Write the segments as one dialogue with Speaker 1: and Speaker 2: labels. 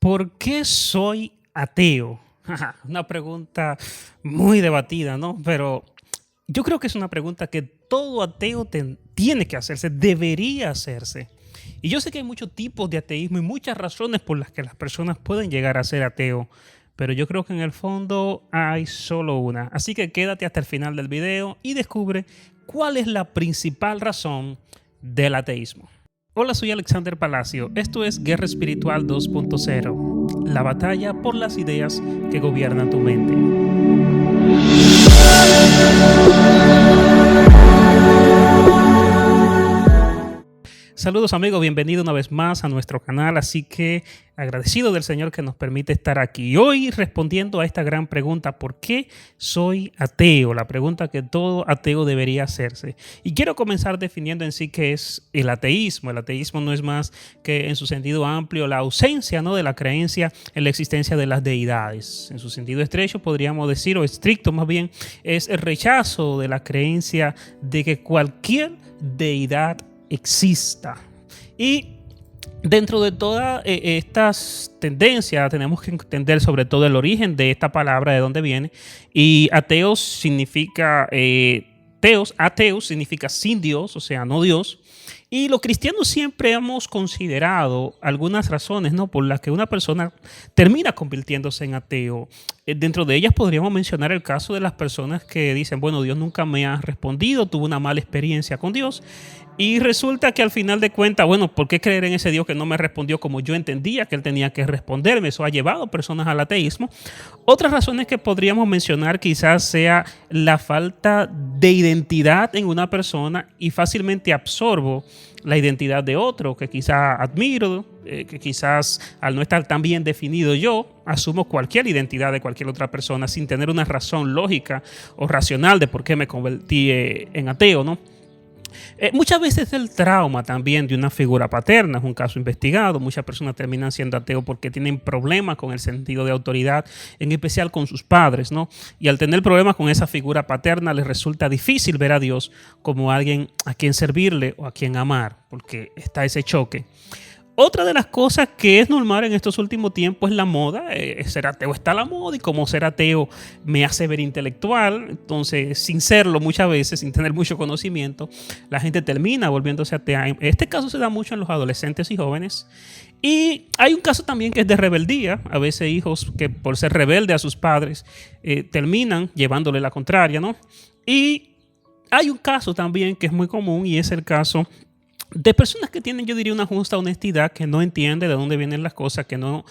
Speaker 1: ¿Por qué soy ateo? Una pregunta muy debatida, ¿no? Pero yo creo que es una pregunta que todo ateo tiene que hacerse, debería hacerse. Y yo sé que hay muchos tipos de ateísmo y muchas razones por las que las personas pueden llegar a ser ateo, pero yo creo que en el fondo hay solo una. Así que quédate hasta el final del video y descubre cuál es la principal razón del ateísmo. Hola, soy Alexander Palacio. Esto es Guerra Espiritual 2.0, la batalla por las ideas que gobiernan tu mente. Saludos amigos, bienvenido una vez más a nuestro canal, así que agradecido del Señor que nos permite estar aquí hoy respondiendo a esta gran pregunta: ¿por qué soy ateo? La pregunta que todo ateo debería hacerse. Y quiero comenzar definiendo en sí qué es el ateísmo. El ateísmo no es más que, en su sentido amplio, la ausencia, ¿no?, de la creencia en la existencia de las deidades. En su sentido estrecho podríamos decir, o estricto más bien, es el rechazo de la creencia de que cualquier deidad exista. Y dentro de todas estas tendencias tenemos que entender sobre todo el origen de esta palabra, de dónde viene. Y ateos significa ateos significa sin Dios, o sea, no Dios. Y los cristianos siempre hemos considerado algunas razones, ¿no?, por las que una persona termina convirtiéndose en ateo. Dentro de ellas podríamos mencionar el caso de las personas que dicen: bueno, Dios nunca me ha respondido, tuve una mala experiencia con Dios. Y resulta que al final de cuentas, bueno, ¿por qué creer en ese Dios que no me respondió como yo entendía que Él tenía que responderme? Eso ha llevado personas al ateísmo. Otras razones que podríamos mencionar quizás sea la falta de identidad en una persona, y fácilmente absorbo la identidad de otro que quizás admiro, que quizás al no estar tan bien definido yo, asumo cualquier identidad de cualquier otra persona sin tener una razón lógica o racional de por qué me convertí en ateo, ¿no? Muchas veces el trauma también de una figura paterna es un caso investigado. Muchas personas terminan siendo ateos porque tienen problemas con el sentido de autoridad, en especial con sus padres, ¿no? Y al tener problemas con esa figura paterna, les resulta difícil ver a Dios como alguien a quien servirle o a quien amar, porque está ese choque. Otra de las cosas que es normal en estos últimos tiempos es la moda. Ser ateo está a la moda, y como ser ateo me hace ver intelectual. Entonces, sin serlo muchas veces, sin tener mucho conocimiento, la gente termina volviéndose atea. En este caso se da mucho en los adolescentes y jóvenes. Y hay un caso también que es de rebeldía. A veces hijos que por ser rebelde a sus padres terminan llevándole la contraria, ¿no? Y hay un caso también que es muy común, y es el caso de personas que tienen, yo diría, una justa honestidad, que no entienden de dónde vienen las cosas, que no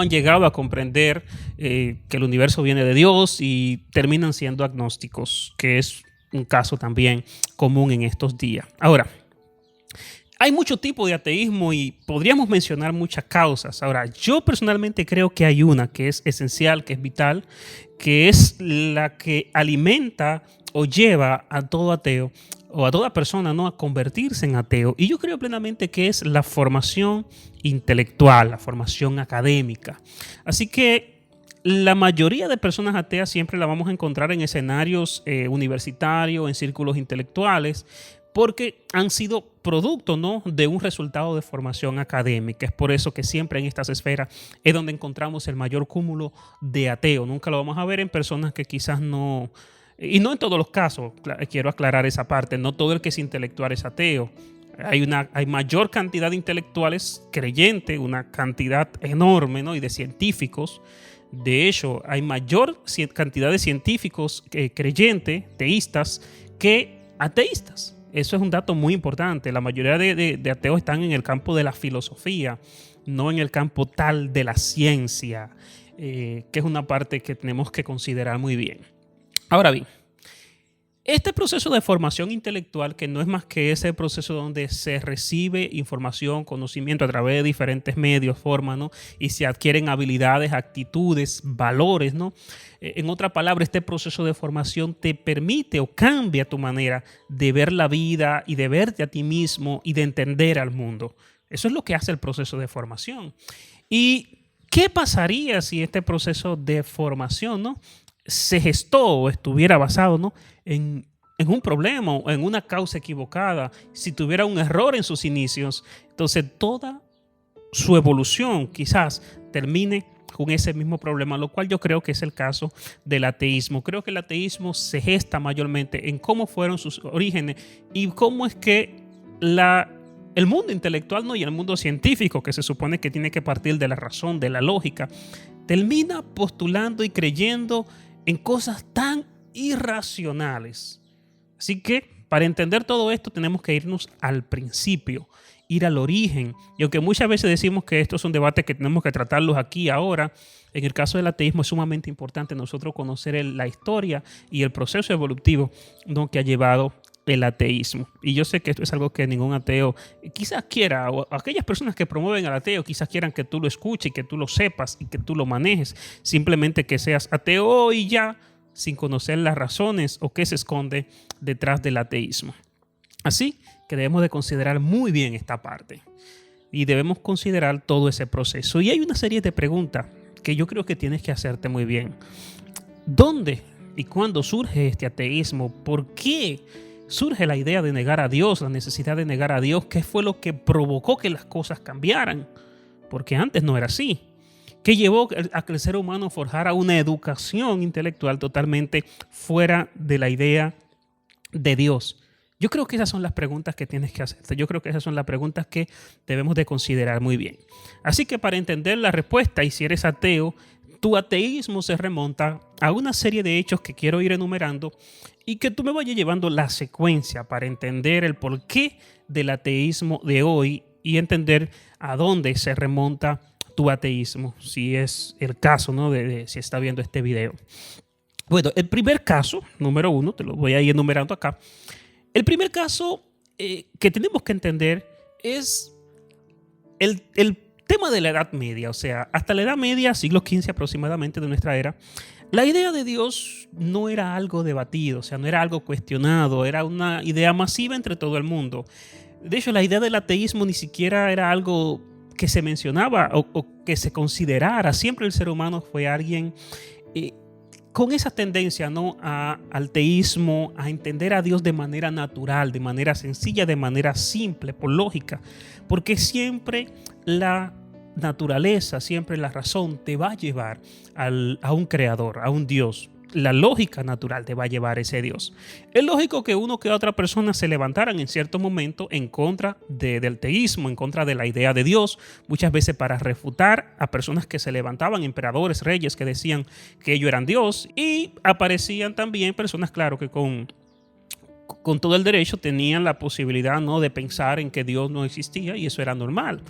Speaker 1: han llegado a comprender que el universo viene de Dios, y terminan siendo agnósticos, que es un caso también común en estos días. Ahora, hay mucho tipo de ateísmo y podríamos mencionar muchas causas. Ahora, yo personalmente creo que hay una que es esencial, que es vital, que es la que alimenta o lleva a todo ateo o a toda persona, ¿no?, a convertirse en ateo. Y yo creo plenamente que es la formación intelectual, la formación académica. Así que la mayoría de personas ateas siempre la vamos a encontrar en escenarios universitarios, en círculos intelectuales, porque han sido producto, ¿no?, de un resultado de formación académica. Es por eso que siempre en estas esferas es donde encontramos el mayor cúmulo de ateos. Nunca lo vamos a ver en personas que quizás no... Y no en todos los casos, quiero aclarar esa parte, no todo el que es intelectual es ateo. Hay mayor cantidad de intelectuales creyentes, una cantidad enorme, ¿no?, y de científicos. De hecho, hay mayor cantidad de científicos creyentes, teístas, que ateístas. Eso es un dato muy importante. La mayoría de ateos están en el campo de la filosofía, no en el campo tal de la ciencia, que es una parte que tenemos que considerar muy bien. Ahora bien, este proceso de formación intelectual, que no es más que ese proceso donde se recibe información, conocimiento a través de diferentes medios, formas, ¿no?, y se adquieren habilidades, actitudes, valores, ¿no? En otra palabra, este proceso de formación te permite o cambia tu manera de ver la vida y de verte a ti mismo y de entender al mundo. Eso es lo que hace el proceso de formación. ¿Y qué pasaría si este proceso de formación, ¿no?, se gestó o estuviera basado, ¿no?, en un problema o en una causa equivocada? Si tuviera un error en sus inicios, entonces toda su evolución quizás termine con ese mismo problema, lo cual yo creo que es el caso del ateísmo. Creo que el ateísmo se gesta mayormente en cómo fueron sus orígenes y cómo es que el mundo intelectual, ¿no?, y el mundo científico, que se supone que tiene que partir de la razón, de la lógica, termina postulando y creyendo en cosas tan irracionales. Así que para entender todo esto tenemos que irnos al principio, ir al origen. Y aunque muchas veces decimos que esto es un debate que tenemos que tratarlos aquí ahora, en el caso del ateísmo es sumamente importante nosotros conocer la historia y el proceso evolutivo, ¿no?, que ha llevado el ateísmo. Y yo sé que esto es algo que ningún ateo quizás quiera, o aquellas personas que promueven al ateo quizás quieran que tú lo escuches, que tú lo sepas y que tú lo manejes. Simplemente que seas ateo y ya, sin conocer las razones o qué se esconde detrás del ateísmo. Así que debemos de considerar muy bien esta parte y debemos considerar todo ese proceso. Y hay una serie de preguntas que yo creo que tienes que hacerte muy bien. ¿Dónde y cuándo surge este ateísmo? ¿Por qué surge la idea de negar a Dios, la necesidad de negar a Dios? ¿Qué fue lo que provocó que las cosas cambiaran? Porque antes no era así. ¿Qué llevó a que el ser humano forjara una educación intelectual totalmente fuera de la idea de Dios? Yo creo que esas son las preguntas que tienes que hacerte. Yo creo que esas son las preguntas que debemos de considerar muy bien. Así que para entender la respuesta, y si eres ateo, tu ateísmo se remonta a una serie de hechos que quiero ir enumerando y que tú me vayas llevando la secuencia para entender el porqué del ateísmo de hoy y entender a dónde se remonta tu ateísmo, si es el caso, ¿no?, de si está viendo este video. Bueno, el primer caso, número 1, te lo voy a ir enumerando acá. El primer caso que tenemos que entender es el tema de la Edad Media. O sea, hasta la Edad Media, siglo XV aproximadamente de nuestra era, la idea de Dios no era algo debatido, o sea, no era algo cuestionado, era una idea masiva entre todo el mundo. De hecho, la idea del ateísmo ni siquiera era algo que se mencionaba o que se considerara. Siempre el ser humano fue alguien con esa tendencia, ¿no?, al teísmo, a entender a Dios de manera natural, de manera sencilla, de manera simple, por lógica, porque siempre la naturaleza, siempre la razón te va a llevar a un creador, a un Dios. La lógica natural te va a llevar a ese Dios. Es lógico que uno que otra persona se levantaran en cierto momento en contra del teísmo, en contra de la idea de Dios, muchas veces para refutar a personas que se levantaban, emperadores, reyes que decían que ellos eran Dios, y aparecían también personas, claro, que con todo el derecho tenían la posibilidad, ¿no?, de pensar en que Dios no existía, y eso era normal.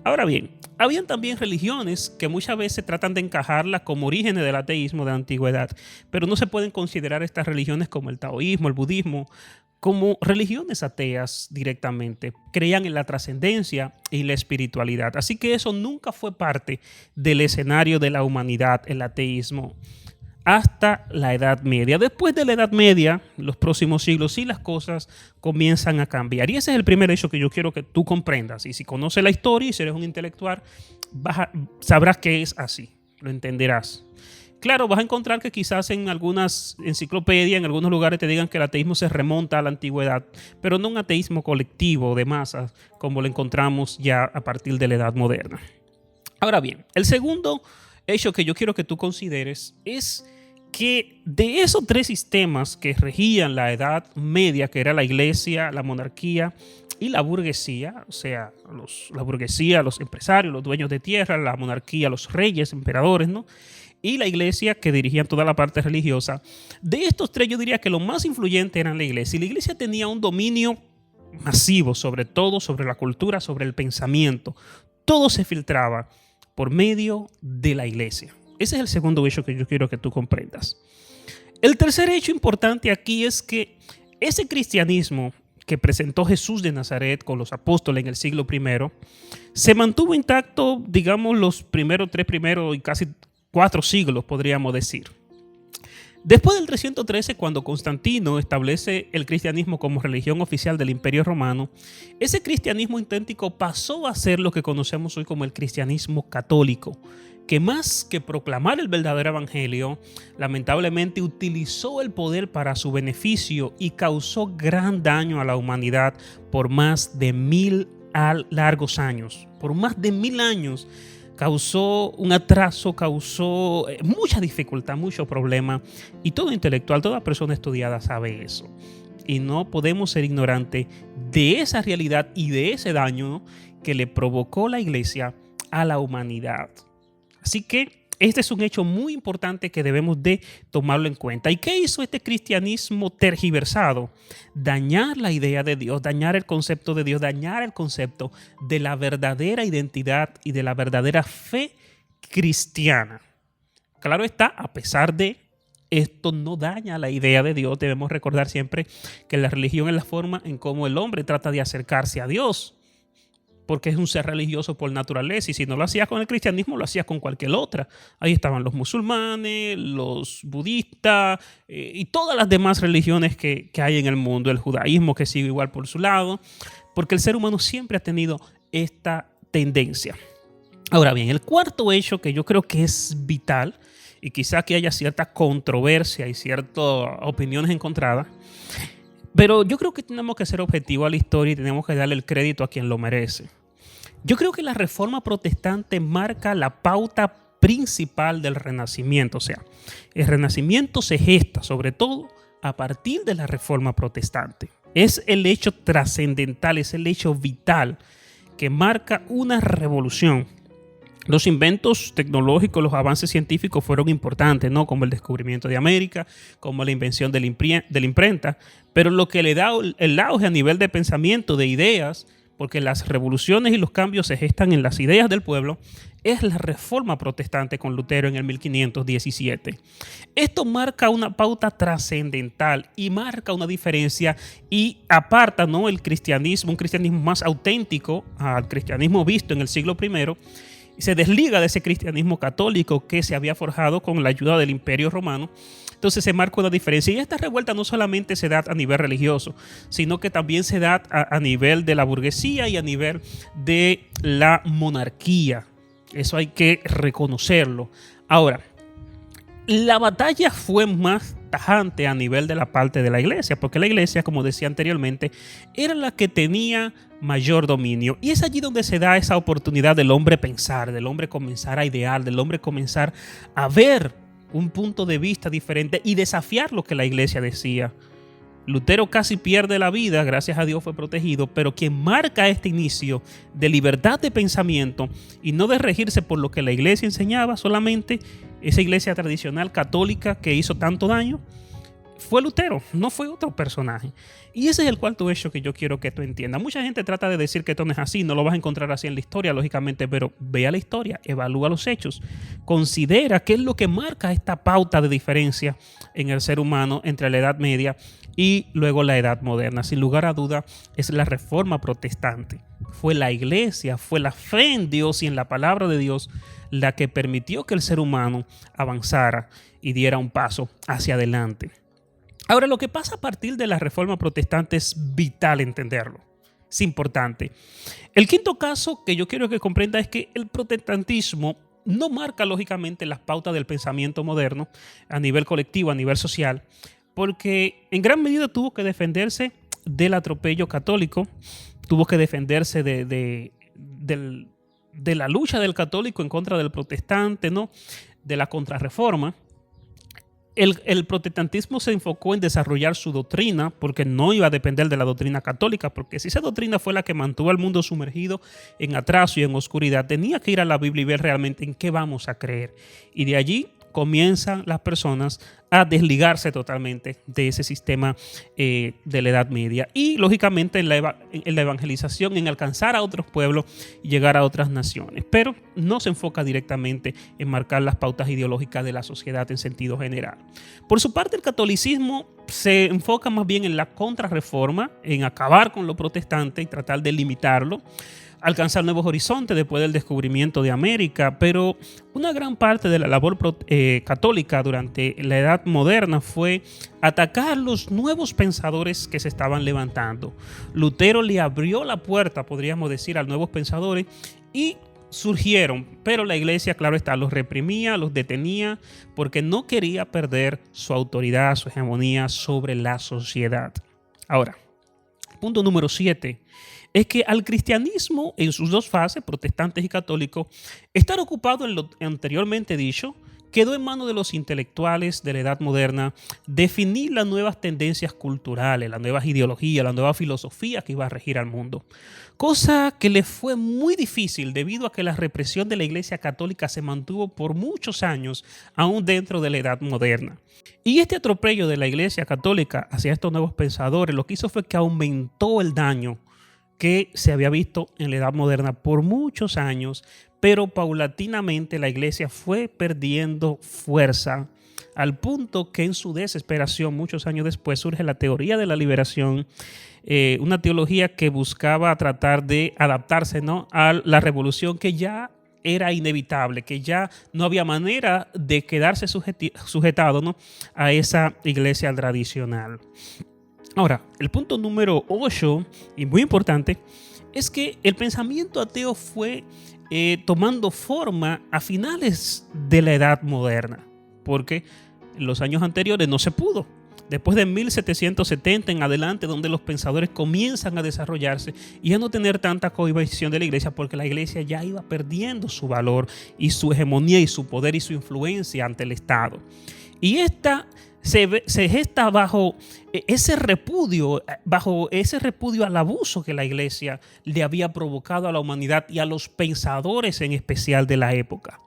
Speaker 1: Ahora bien, habían también religiones que muchas veces tratan de encajarlas como orígenes del ateísmo de la antigüedad, pero no se pueden considerar estas religiones como el taoísmo, el budismo, como religiones ateas directamente. Creían en la trascendencia y la espiritualidad. Así que eso nunca fue parte del escenario de la humanidad, el ateísmo, hasta la Edad Media. Después de la Edad Media, los próximos siglos, sí, las cosas comienzan a cambiar. Y ese es el primer hecho que yo quiero que tú comprendas. Y si conoces la historia y si eres un intelectual, sabrás que es así, lo entenderás. Claro, vas a encontrar que quizás en algunas enciclopedias, en algunos lugares te digan que el ateísmo se remonta a la antigüedad, pero no un ateísmo colectivo de masas como lo encontramos ya a partir de la Edad Moderna. Ahora bien, el segundo hecho que yo quiero que tú consideres es que de esos tres sistemas que regían la Edad Media, que era la iglesia, la monarquía y la burguesía, o sea, la burguesía, los empresarios, los dueños de tierra, la monarquía, los reyes, emperadores, ¿no?, y la iglesia, que dirigían toda la parte religiosa. De estos tres yo diría que lo más influyente era la iglesia. Y la iglesia tenía un dominio masivo sobre todo, sobre la cultura, sobre el pensamiento. Todo se filtraba por medio de la iglesia. Ese es el segundo hecho que yo quiero que tú comprendas. El tercer hecho importante aquí es que ese cristianismo que presentó Jesús de Nazaret con los apóstoles en el siglo I se mantuvo intacto, digamos, los primeros y casi 4 siglos, podríamos decir. Después del 313, cuando Constantino establece el cristianismo como religión oficial del Imperio Romano, ese cristianismo auténtico pasó a ser lo que conocemos hoy como el cristianismo católico, que más que proclamar el verdadero evangelio, lamentablemente utilizó el poder para su beneficio y causó gran daño a la humanidad por más de 1000 largos años. Por más de 1000 años causó un atraso, causó mucha dificultad, mucho problema. Y todo intelectual, toda persona estudiada sabe eso. Y no podemos ser ignorantes de esa realidad y de ese daño que le provocó la iglesia a la humanidad. Así que este es un hecho muy importante que debemos de tomarlo en cuenta. ¿Y qué hizo este cristianismo tergiversado? Dañar la idea de Dios, dañar el concepto de Dios, dañar el concepto de la verdadera identidad y de la verdadera fe cristiana. Claro está, a pesar de esto no daña la idea de Dios. Debemos recordar siempre que la religión es la forma en cómo el hombre trata de acercarse a Dios, porque es un ser religioso por naturaleza, y si no lo hacías con el cristianismo, lo hacías con cualquier otra. Ahí estaban los musulmanes, los budistas y todas las demás religiones que hay en el mundo, el judaísmo que sigue igual por su lado, porque el ser humano siempre ha tenido esta tendencia. Ahora bien, el cuarto hecho que yo creo que es vital, y quizá que haya cierta controversia y ciertas opiniones encontradas, pero yo creo que tenemos que ser objetivos a la historia y tenemos que darle el crédito a quien lo merece. Yo creo que la Reforma Protestante marca la pauta principal del Renacimiento. O sea, el Renacimiento se gesta sobre todo a partir de la Reforma Protestante. Es el hecho trascendental, es el hecho vital que marca una revolución. Los inventos tecnológicos, los avances científicos fueron importantes, ¿no? Como el descubrimiento de América, como la invención de la imprenta, pero lo que le da el auge a nivel de pensamiento, de ideas, porque las revoluciones y los cambios se gestan en las ideas del pueblo, es la Reforma Protestante con Lutero en el 1517. Esto marca una pauta trascendental y marca una diferencia y aparta, ¿no?, el cristianismo, un cristianismo más auténtico al cristianismo visto en el siglo I, y se desliga de ese cristianismo católico que se había forjado con la ayuda del Imperio Romano. Entonces se marca una diferencia. Y esta revuelta no solamente se da a nivel religioso, sino que también se da a nivel de la burguesía y a nivel de la monarquía. Eso hay que reconocerlo. Ahora, la batalla fue más tajante a nivel de la parte de la iglesia, porque la iglesia, como decía anteriormente, era la que tenía mayor dominio. Y es allí donde se da esa oportunidad del hombre pensar, del hombre comenzar a idear, del hombre comenzar a ver un punto de vista diferente y desafiar lo que la iglesia decía. Lutero casi pierde la vida, gracias a Dios fue protegido, pero quien marca este inicio de libertad de pensamiento y no de regirse por lo que la iglesia enseñaba solamente, esa iglesia tradicional católica que hizo tanto daño, fue Lutero, no fue otro personaje. Y ese es el cuarto hecho que yo quiero que tú entiendas. Mucha gente trata de decir que esto no es así, no lo vas a encontrar así en la historia, lógicamente, pero vea la historia, evalúa los hechos, considera qué es lo que marca esta pauta de diferencia en el ser humano entre la Edad Media y luego la Edad Moderna. Sin lugar a duda, es la Reforma Protestante. Fue la iglesia, fue la fe en Dios y en la palabra de Dios la que permitió que el ser humano avanzara y diera un paso hacia adelante. Ahora, lo que pasa a partir de la Reforma Protestante es vital entenderlo. Es importante. El quinto caso que yo quiero que comprenda es que el protestantismo no marca lógicamente las pautas del pensamiento moderno a nivel colectivo, a nivel social, porque en gran medida tuvo que defenderse del atropello católico, tuvo que defenderse de la lucha del católico en contra del protestante, ¿no?, de la contrarreforma. El protestantismo se enfocó en desarrollar su doctrina porque no iba a depender de la doctrina católica, porque si esa doctrina fue la que mantuvo al mundo sumergido en atraso y en oscuridad, tenía que ir a la Biblia y ver realmente en qué vamos a creer. Y de allí comienzan las personas a desligarse totalmente de ese sistema de la Edad Media y lógicamente en la evangelización, en alcanzar a otros pueblos y llegar a otras naciones, pero no se enfoca directamente en marcar las pautas ideológicas de la sociedad en sentido general. Por su parte, el catolicismo se enfoca más bien en la contrarreforma, en acabar con lo protestante y tratar de limitarlo, alcanzar nuevos horizontes después del descubrimiento de América, pero una gran parte de la labor católica durante la Edad Moderna fue atacar los nuevos pensadores que se estaban levantando. Lutero le abrió la puerta, podríamos decir, a nuevos pensadores y surgieron, pero la iglesia, claro está, los reprimía, los detenía, porque no quería perder su autoridad, su hegemonía sobre la sociedad. Ahora, Punto número 7 es que al cristianismo en sus dos fases, protestantes y católicos, estar ocupado en lo anteriormente dicho, quedó en manos de los intelectuales de la Edad Moderna definir las nuevas tendencias culturales, las nuevas ideologías, la nueva filosofía que iba a regir al mundo. Cosa que le fue muy difícil debido a que la represión de la Iglesia Católica se mantuvo por muchos años aún dentro de la Edad Moderna. Y este atropello de la Iglesia Católica hacia estos nuevos pensadores lo que hizo fue que aumentó el daño que se había visto en la Edad Moderna por muchos años, pero paulatinamente la Iglesia fue perdiendo fuerza al punto que en su desesperación, muchos años después, surge la teoría de la liberación, una teología que buscaba tratar de adaptarse, ¿no?, a la revolución que ya era inevitable, que ya no había manera de quedarse sujetado, ¿no?, a esa iglesia tradicional. Ahora, el punto número 8, y muy importante, es que el pensamiento ateo fue tomando forma a finales de la Edad Moderna, porque en los años anteriores no se pudo. Después de 1770 en adelante, donde los pensadores comienzan a desarrollarse y a no tener tanta cohibición de la iglesia, porque la iglesia ya iba perdiendo su valor y su hegemonía y su poder y su influencia ante el Estado. Y esta se gesta bajo ese repudio al abuso que la iglesia le había provocado a la humanidad y a los pensadores en especial de la época.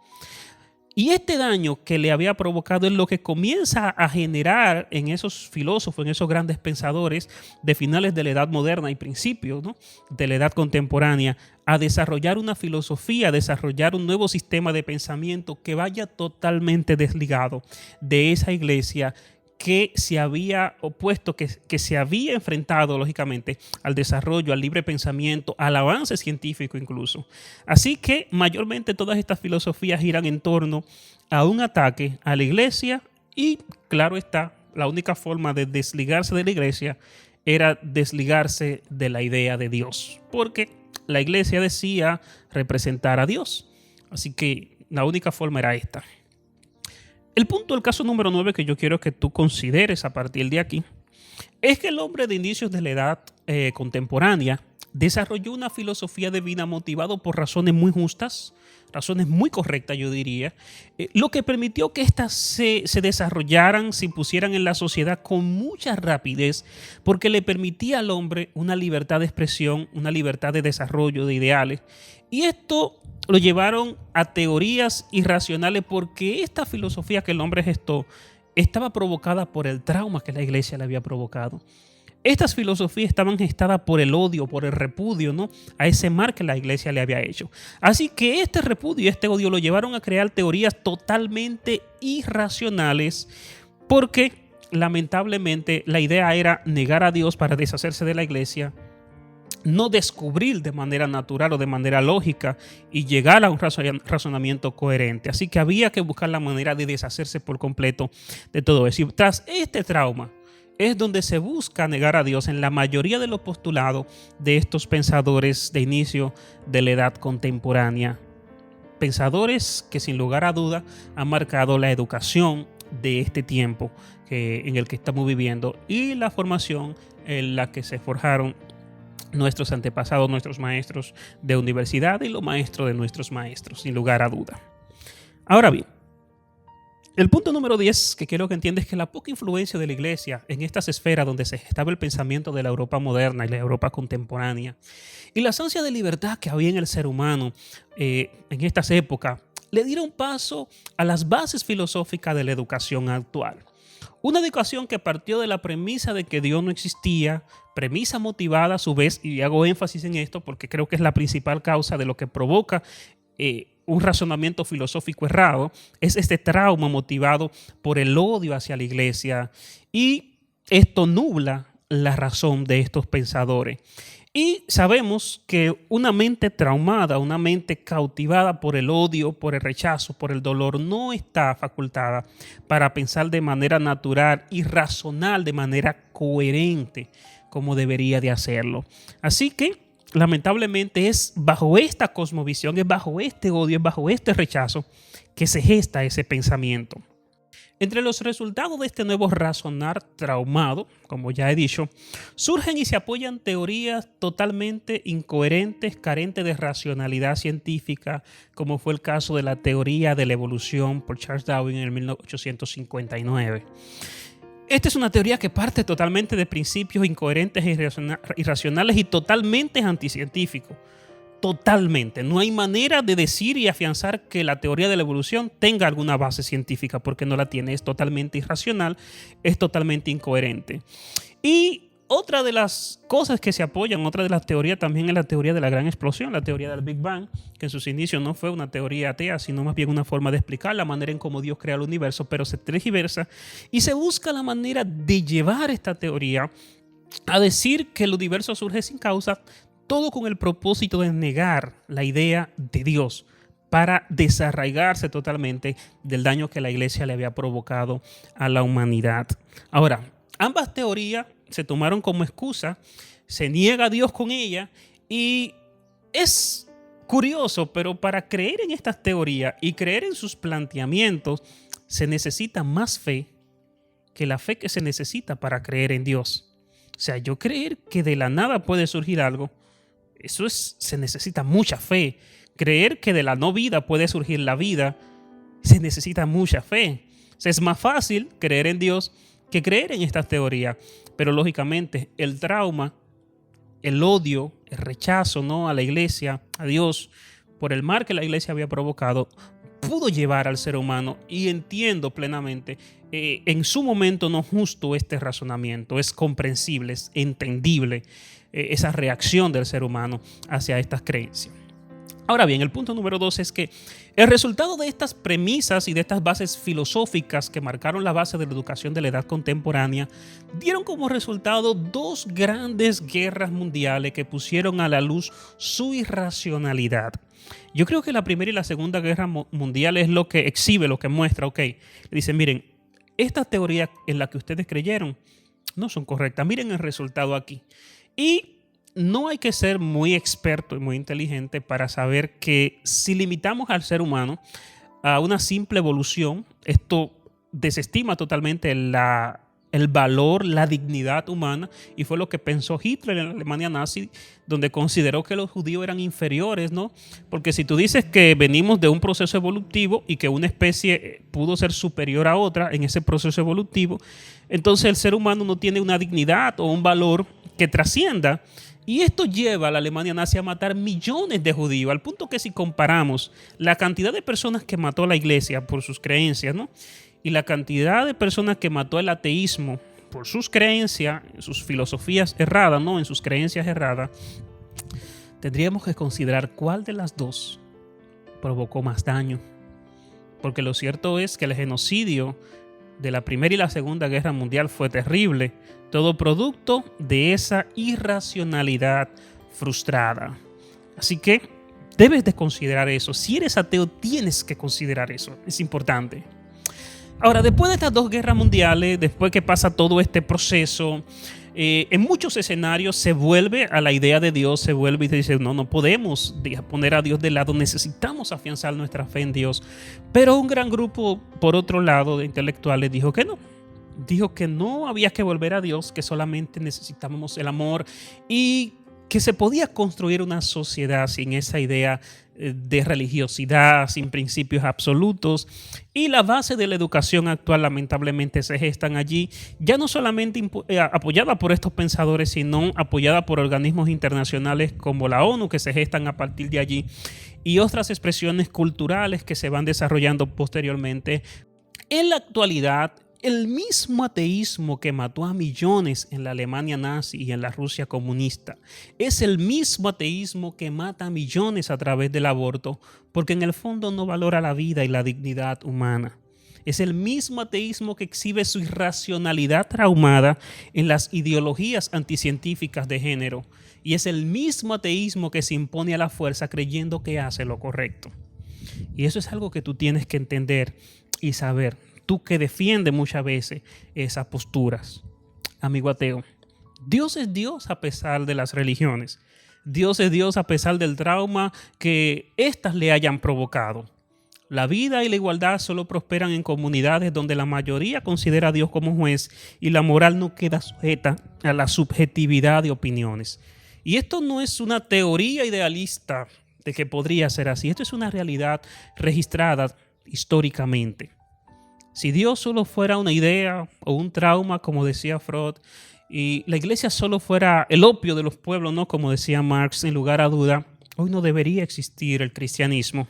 Speaker 1: Y este daño que le había provocado es lo que comienza a generar en esos filósofos, en esos grandes pensadores de finales de la Edad Moderna y principios, ¿no?, de la Edad Contemporánea, a desarrollar una filosofía, a desarrollar un nuevo sistema de pensamiento que vaya totalmente desligado de esa iglesia que se había opuesto, que se había enfrentado lógicamente al desarrollo, al libre pensamiento, al avance científico incluso. Así que mayormente todas estas filosofías giran en torno a un ataque a la iglesia y, claro está, la única forma de desligarse de la iglesia era desligarse de la idea de Dios, porque la iglesia decía representar a Dios. Así que la única forma era esta. El caso número 9 que yo quiero que tú consideres a partir de aquí es que el hombre de inicios de la edad contemporánea desarrolló una filosofía de vida motivado por razones muy justas, razones muy correctas, yo diría, lo que permitió que éstas se desarrollaran, se impusieran en la sociedad con mucha rapidez, porque le permitía al hombre una libertad de expresión, una libertad de desarrollo de ideales. Y esto lo llevaron a teorías irracionales, porque esta filosofía que el hombre gestó estaba provocada por el trauma que la iglesia le había provocado. Estas filosofías estaban gestadas por el odio, por el repudio, ¿no?, a ese mal que la iglesia le había hecho. Así que este repudio y este odio lo llevaron a crear teorías totalmente irracionales, porque lamentablemente la idea era negar a Dios para deshacerse de la iglesia, no descubrir de manera natural o de manera lógica y llegar a un razonamiento coherente. Así que había que buscar la manera de deshacerse por completo de todo eso. Y tras este trauma es donde se busca negar a Dios en la mayoría de los postulados de estos pensadores de inicio de la edad contemporánea. Pensadores que sin lugar a duda han marcado la educación de este tiempo en el que estamos viviendo y la formación en la que se forjaron nuestros antepasados, nuestros maestros de universidad y los maestros de nuestros maestros, sin lugar a duda. Ahora bien, el punto número 10 que quiero que entiendas es que la poca influencia de la iglesia en estas esferas donde se gestaba el pensamiento de la Europa moderna y la Europa contemporánea y las ansias de libertad que había en el ser humano en estas épocas le dieron paso a las bases filosóficas de la educación actual. Una educación que partió de la premisa de que Dios no existía, premisa motivada a su vez, y hago énfasis en esto porque creo que es la principal causa de lo que provoca un razonamiento filosófico errado, es este trauma motivado por el odio hacia la iglesia, y esto nubla la razón de estos pensadores. Y sabemos que una mente traumada, una mente cautivada por el odio, por el rechazo, por el dolor, no está facultada para pensar de manera natural y racional, de manera coherente, como debería de hacerlo. Así que, lamentablemente, es bajo esta cosmovisión, es bajo este odio, es bajo este rechazo que se gesta ese pensamiento. Entre los resultados de este nuevo razonar traumado, como ya he dicho, surgen y se apoyan teorías totalmente incoherentes, carentes de racionalidad científica, como fue el caso de la teoría de la evolución por Charles Darwin en el 1859. Esta es una teoría que parte totalmente de principios incoherentes e irracionales y totalmente anticientíficos. Totalmente. No hay manera de decir y afianzar que la teoría de la evolución tenga alguna base científica, porque no la tiene. Es totalmente irracional, es totalmente incoherente. Y otra de las cosas que se apoyan, otra de las teorías también es la teoría de la gran explosión, la teoría del Big Bang, que en sus inicios no fue una teoría atea, sino más bien una forma de explicar la manera en cómo Dios crea el universo, pero se tergiversa y se busca la manera de llevar esta teoría a decir que el universo surge sin causa, todo con el propósito de negar la idea de Dios para desarraigarse totalmente del daño que la iglesia le había provocado a la humanidad. Ahora, ambas teorías se tomaron como excusa, se niega a Dios con ella y es curioso, pero para creer en estas teorías y creer en sus planteamientos se necesita más fe que la fe que se necesita para creer en Dios. O sea, yo creer que de la nada puede surgir algo, se necesita mucha fe. Creer que de la no vida puede surgir la vida, se necesita mucha fe. O sea, es más fácil creer en Dios que creer en estas teorías. Pero lógicamente el trauma, el odio, el rechazo, ¿no?, a la iglesia, a Dios, por el mal que la iglesia había provocado, pudo llevar al ser humano, y entiendo plenamente, en su momento no justo este razonamiento, es comprensible, es entendible esa reacción del ser humano hacia estas creencias. Ahora bien, el punto número 2 es que el resultado de estas premisas y de estas bases filosóficas que marcaron la base de la educación de la edad contemporánea dieron como resultado dos grandes guerras mundiales que pusieron a la luz su irracionalidad. Yo creo que la Primera y la Segunda Guerra Mundial es lo que exhibe, lo que muestra, ok. Dicen, miren, estas teorías en las que ustedes creyeron no son correctas. Miren el resultado aquí. Y no hay que ser muy experto y muy inteligente para saber que si limitamos al ser humano a una simple evolución, esto desestima totalmente el valor, la dignidad humana, y fue lo que pensó Hitler en la Alemania nazi, donde consideró que los judíos eran inferiores, ¿no? Porque si tú dices que venimos de un proceso evolutivo y que una especie pudo ser superior a otra en ese proceso evolutivo, entonces el ser humano no tiene una dignidad o un valor que trascienda. Y esto lleva a la Alemania nazi a matar millones de judíos, al punto que si comparamos la cantidad de personas que mató la iglesia por sus creencias, ¿no?, y la cantidad de personas que mató el ateísmo por sus creencias, sus filosofías erradas, ¿no?, en sus creencias erradas, tendríamos que considerar cuál de las dos provocó más daño. Porque lo cierto es que el genocidio de la Primera y la Segunda Guerra Mundial fue terrible, todo producto de esa irracionalidad frustrada. Así que debes de considerar eso. Si eres ateo, tienes que considerar eso. Es importante. Ahora, después de estas dos guerras mundiales, después que pasa todo este proceso, en muchos escenarios se vuelve a la idea de Dios, se vuelve y se dice, no podemos poner a Dios de lado, necesitamos afianzar nuestra fe en Dios. Pero un gran grupo, por otro lado, de intelectuales dijo que no. Dijo que no había que volver a Dios, que solamente necesitábamos el amor y que se podía construir una sociedad sin esa idea de religiosidad, sin principios absolutos. Y la base de la educación actual lamentablemente se gestan allí, ya no solamente apoyada por estos pensadores, sino apoyada por organismos internacionales como la ONU, que se gestan a partir de allí, y otras expresiones culturales que se van desarrollando posteriormente. En la actualidad, el mismo ateísmo que mató a millones en la Alemania nazi y en la Rusia comunista es el mismo ateísmo que mata a millones a través del aborto, porque en el fondo no valora la vida y la dignidad humana. Es el mismo ateísmo que exhibe su irracionalidad traumada en las ideologías anticientíficas de género, y es el mismo ateísmo que se impone a la fuerza creyendo que hace lo correcto. Y eso es algo que tú tienes que entender y saber. Tú que defiendes muchas veces esas posturas. Amigo ateo, Dios es Dios a pesar de las religiones. Dios es Dios a pesar del trauma que éstas le hayan provocado. La vida y la igualdad solo prosperan en comunidades donde la mayoría considera a Dios como juez y la moral no queda sujeta a la subjetividad de opiniones. Y esto no es una teoría idealista de que podría ser así. Esto es una realidad registrada históricamente. Si Dios solo fuera una idea o un trauma, como decía Freud, y la iglesia solo fuera el opio de los pueblos, ¿no? Como decía Marx, sin lugar a duda, hoy no debería existir el cristianismo,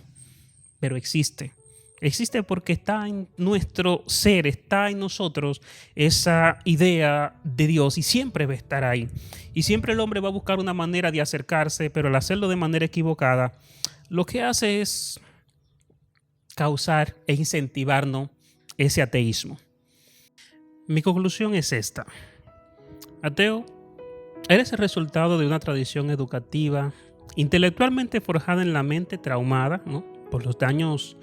Speaker 1: pero existe. Existe porque está en nuestro ser, está en nosotros esa idea de Dios y siempre va a estar ahí. Y siempre el hombre va a buscar una manera de acercarse, pero al hacerlo de manera equivocada, lo que hace es causar e incentivarnos ese ateísmo. Mi conclusión es esta. Ateo, eres el resultado de una tradición educativa intelectualmente forjada en la mente, traumada, ¿no?, por los daños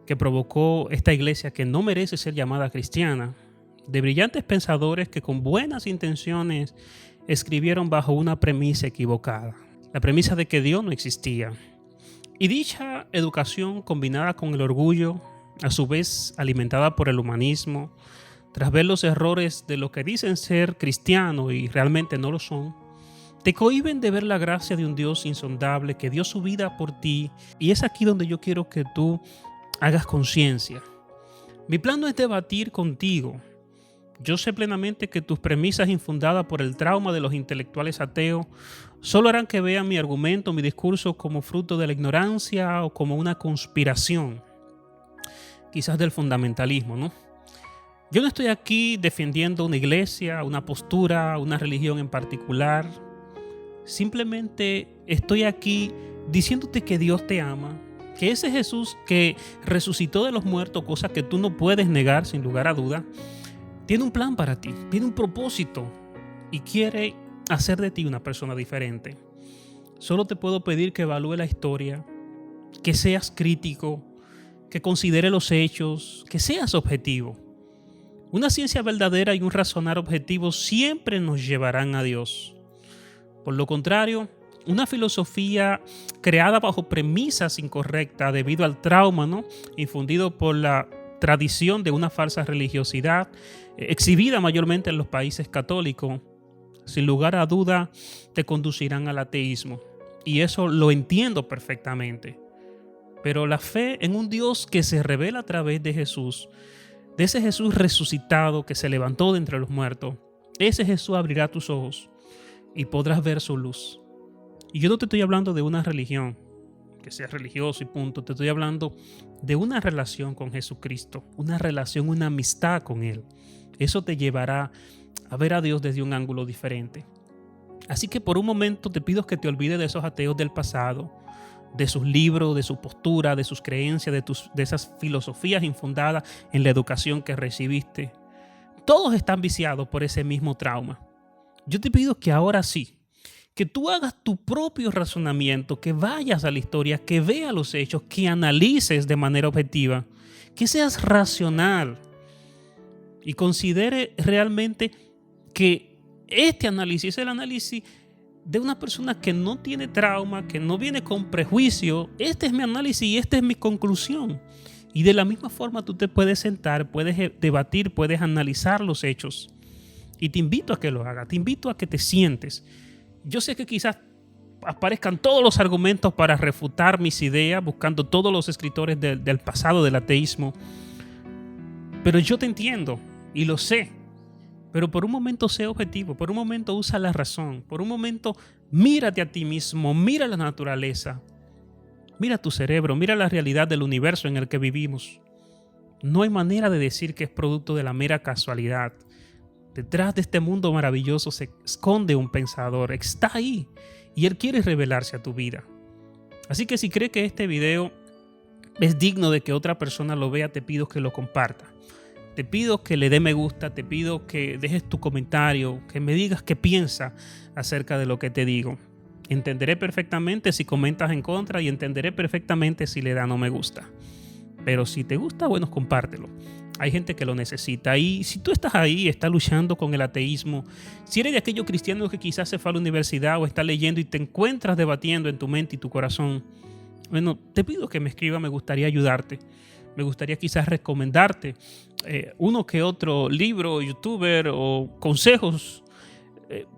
Speaker 1: que provocó esta iglesia que no merece ser llamada cristiana, de brillantes pensadores que con buenas intenciones escribieron bajo una premisa equivocada, la premisa de que Dios no existía. Y dicha educación, combinada con el orgullo, a su vez alimentada por el humanismo, tras ver los errores de lo que dicen ser cristianos y realmente no lo son, te cohíben de ver la gracia de un Dios insondable que dio su vida por ti. Y es aquí donde yo quiero que tú hagas conciencia. Mi plan no es debatir contigo. Yo sé plenamente que tus premisas infundadas por el trauma de los intelectuales ateos solo harán que vean mi argumento, mi discurso como fruto de la ignorancia o como una conspiración, quizás del fundamentalismo, ¿no? Yo no estoy aquí defendiendo una iglesia, una postura, una religión en particular. Simplemente estoy aquí diciéndote que Dios te ama, que ese Jesús que resucitó de los muertos, cosa que tú no puedes negar sin lugar a duda, tiene un plan para ti, tiene un propósito y quiere hacer de ti una persona diferente. Solo te puedo pedir que evalúe la historia, que seas crítico, que considere los hechos, que seas objetivo. Una ciencia verdadera y un razonar objetivo siempre nos llevarán a Dios. Por lo contrario, una filosofía creada bajo premisas incorrectas debido al trauma, ¿no?, infundido por la tradición de una falsa religiosidad, exhibida mayormente en los países católicos, sin lugar a duda te conducirán al ateísmo. Y eso lo entiendo perfectamente. Pero la fe en un Dios que se revela a través de Jesús, de ese Jesús resucitado que se levantó de entre los muertos, ese Jesús abrirá tus ojos y podrás ver su luz. Y yo no te estoy hablando de una religión, que seas religioso y punto. Te estoy hablando de una relación con Jesucristo, una relación, una amistad con Él. Eso te llevará a ver a Dios desde un ángulo diferente. Así que por un momento te pido que te olvides de esos ateos del pasado, de sus libros, de su postura, de sus creencias, de esas filosofías infundadas en la educación que recibiste. Todos están viciados por ese mismo trauma. Yo te pido que ahora sí, que tú hagas tu propio razonamiento, que vayas a la historia, que veas los hechos, que analices de manera objetiva, que seas racional y considere realmente que este análisis es el análisis de una persona que no tiene trauma, que no viene con prejuicio. Este es mi análisis y esta es mi conclusión. Y de la misma forma tú te puedes sentar, puedes debatir, puedes analizar los hechos. Y te invito a que lo hagas, te invito a que te sientes. Yo sé que quizás aparezcan todos los argumentos para refutar mis ideas, buscando todos los escritores del pasado del ateísmo. Pero yo te entiendo y lo sé. Pero por un momento sé objetivo, por un momento usa la razón, por un momento mírate a ti mismo, mira la naturaleza, mira tu cerebro, mira la realidad del universo en el que vivimos. No hay manera de decir que es producto de la mera casualidad. Detrás de este mundo maravilloso se esconde un pensador, está ahí y él quiere revelarse a tu vida. Así que si crees que este video es digno de que otra persona lo vea, te pido que lo comparta. Te pido que le dé me gusta, te pido que dejes tu comentario, que me digas qué piensas acerca de lo que te digo. Entenderé perfectamente si comentas en contra y entenderé perfectamente si le da no me gusta. Pero si te gusta, bueno, compártelo. Hay gente que lo necesita. Y si tú estás ahí, estás luchando con el ateísmo, si eres de aquellos cristianos que quizás se fue a la universidad o estás leyendo y te encuentras debatiendo en tu mente y tu corazón, Bueno, te pido que me escribas, me gustaría ayudarte. Me gustaría quizás recomendarte uno que otro libro, youtuber o consejos,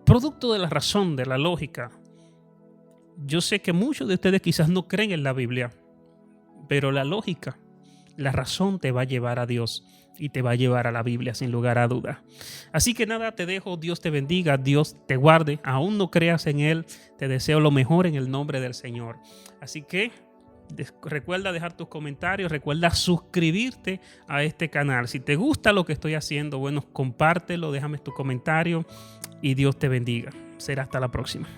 Speaker 1: producto de la razón, de la lógica. Yo sé que muchos de ustedes quizás no creen en la Biblia, pero la lógica, la razón te va a llevar a Dios y te va a llevar a la Biblia sin lugar a dudas. Así que nada, te dejo, Dios te bendiga, Dios te guarde, aún no creas en Él, te deseo lo mejor en el nombre del Señor. Así que recuerda dejar tus comentarios, recuerda suscribirte a este canal. Si te gusta lo que estoy haciendo, bueno, compártelo, déjame tu comentario y Dios te bendiga. Será hasta la próxima.